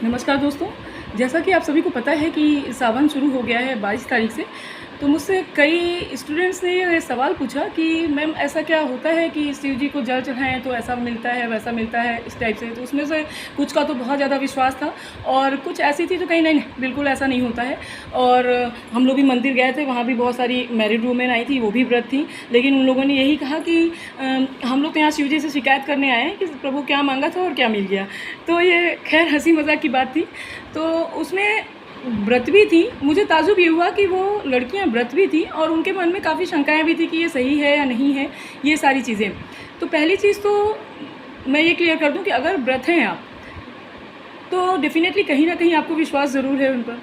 नमस्कार दोस्तों। जैसा कि आप सभी को पता है कि सावन शुरू हो गया है 22 तारीख से। तो मुझसे कई स्टूडेंट्स ने ये सवाल पूछा कि मैम ऐसा क्या होता है कि शिव जी को जल चढ़ाएँ तो ऐसा मिलता है, वैसा मिलता है, इस टाइप से। तो उसमें से कुछ का तो बहुत ज़्यादा विश्वास था और कुछ ऐसी थी जो कहीं नहीं, नहीं बिल्कुल ऐसा नहीं होता है। और हम लोग भी मंदिर गए थे, वहाँ भी बहुत सारी मैरिड वूमेन आई थी, वो भी व्रत थी। लेकिन उन लोगों ने यही कहा कि हम लोग तो यहाँ शिव जी से शिकायत करने आए हैं कि प्रभु क्या मांगा था और क्या मिल गया। तो ये खैर हँसी मज़ाक की बात थी। तो उसमें व्रत भी थी। मुझे ताज्जुब ये हुआ कि वो लड़कियां व्रत भी थी और उनके मन में काफ़ी शंकाएं भी थी कि ये सही है या नहीं है, ये सारी चीज़ें। तो पहली चीज़ तो मैं ये क्लियर कर दूं कि अगर व्रत हैं आप, तो डेफिनेटली कहीं ना कहीं आपको विश्वास ज़रूर है उन पर,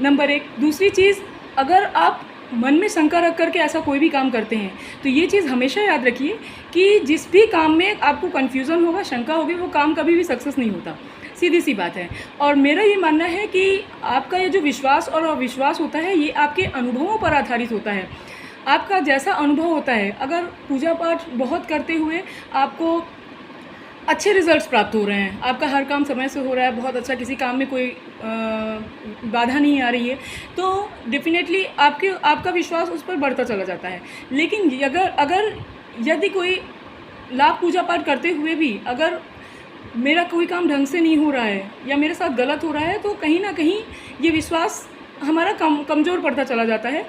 नंबर एक। दूसरी चीज़, अगर आप मन में शंका रख करके ऐसा कोई भी काम करते हैं तो ये चीज़ हमेशा याद रखिए कि जिस भी काम में आपको कन्फ्यूज़न होगा, शंका होगी, वो काम कभी भी सक्सेस नहीं होता। सीधी सी बात है। और मेरा ये मानना है कि आपका ये जो विश्वास और अविश्वास होता है, ये आपके अनुभवों पर आधारित होता है। आपका जैसा अनुभव होता है, अगर पूजा पाठ बहुत करते हुए आपको अच्छे रिजल्ट्स प्राप्त हो रहे हैं, आपका हर काम समय से हो रहा है, बहुत अच्छा, किसी काम में कोई बाधा नहीं आ रही है, तो डेफिनेटली आपका विश्वास उस पर बढ़ता चला जाता है। लेकिन अगर यदि कोई लाख पूजा पाठ करते हुए भी अगर मेरा कोई काम ढंग से नहीं हो रहा है या मेरे साथ गलत हो रहा है, तो कहीं ना कहीं ये विश्वास हमारा कमज़ोर पड़ता चला जाता है।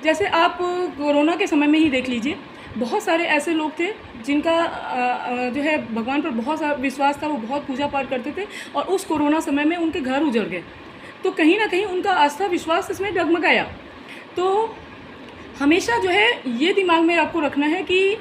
जैसे आप कोरोना के समय में ही देख लीजिए, बहुत सारे ऐसे लोग थे जिनका जो है भगवान पर बहुत सारा विश्वास था, वो बहुत पूजा पाठ करते थे और उस कोरोना समय में उनके घर उजड़ गए। तो कहीं ना कहीं उनका आस्था विश्वास इसमें डगमगाया। तो हमेशा जो है ये दिमाग में आपको रखना है कि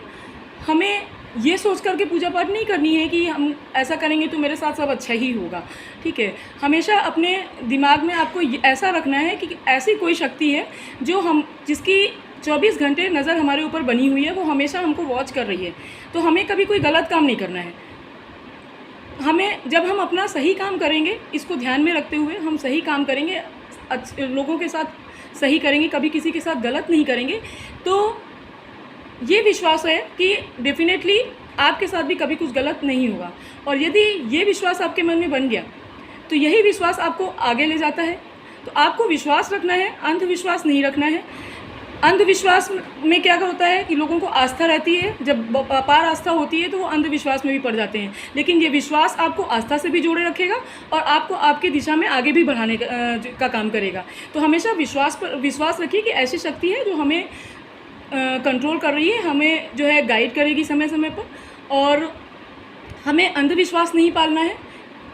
हमें ये सोच करके पूजा पाठ नहीं करनी है कि हम ऐसा करेंगे तो मेरे साथ सब अच्छा ही होगा, ठीक है। हमेशा अपने दिमाग में आपको ऐसा रखना है कि ऐसी कोई शक्ति है जो जिसकी 24 घंटे नज़र हमारे ऊपर बनी हुई है, वो हमेशा हमको वॉच कर रही है। तो हमें कभी कोई गलत काम नहीं करना है। जब हम अपना सही काम करेंगे, इसको ध्यान में रखते हुए हम सही काम करेंगे, लोगों के साथ सही करेंगे, कभी किसी के साथ गलत नहीं करेंगे, तो ये विश्वास है कि डेफिनेटली आपके साथ भी कभी कुछ गलत नहीं होगा। और यदि ये विश्वास आपके मन में बन गया, तो यही विश्वास आपको आगे ले जाता है। तो आपको विश्वास रखना है, अंधविश्वास नहीं रखना है। अंधविश्वास में क्या होता है कि लोगों को आस्था रहती है, जब अपार आस्था होती है तो वो अंधविश्वास में भी पड़ जाते हैं। लेकिन ये विश्वास आपको आस्था से भी जोड़े रखेगा और आपको आपकी दिशा में आगे भी बढ़ाने का काम करेगा। तो हमेशा विश्वास रखिए कि ऐसी शक्ति है जो हमें कंट्रोल कर रही है, हमें जो है गाइड करेगी समय समय पर। और हमें अंधविश्वास नहीं पालना है,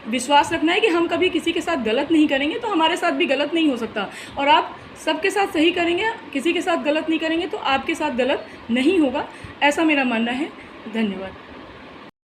विश्वास रखना है कि हम कभी किसी के साथ गलत नहीं करेंगे तो हमारे साथ भी गलत नहीं हो सकता। और आप सबके साथ सही करेंगे, किसी के साथ गलत नहीं करेंगे तो आपके साथ गलत नहीं होगा, ऐसा मेरा मानना है। धन्यवाद।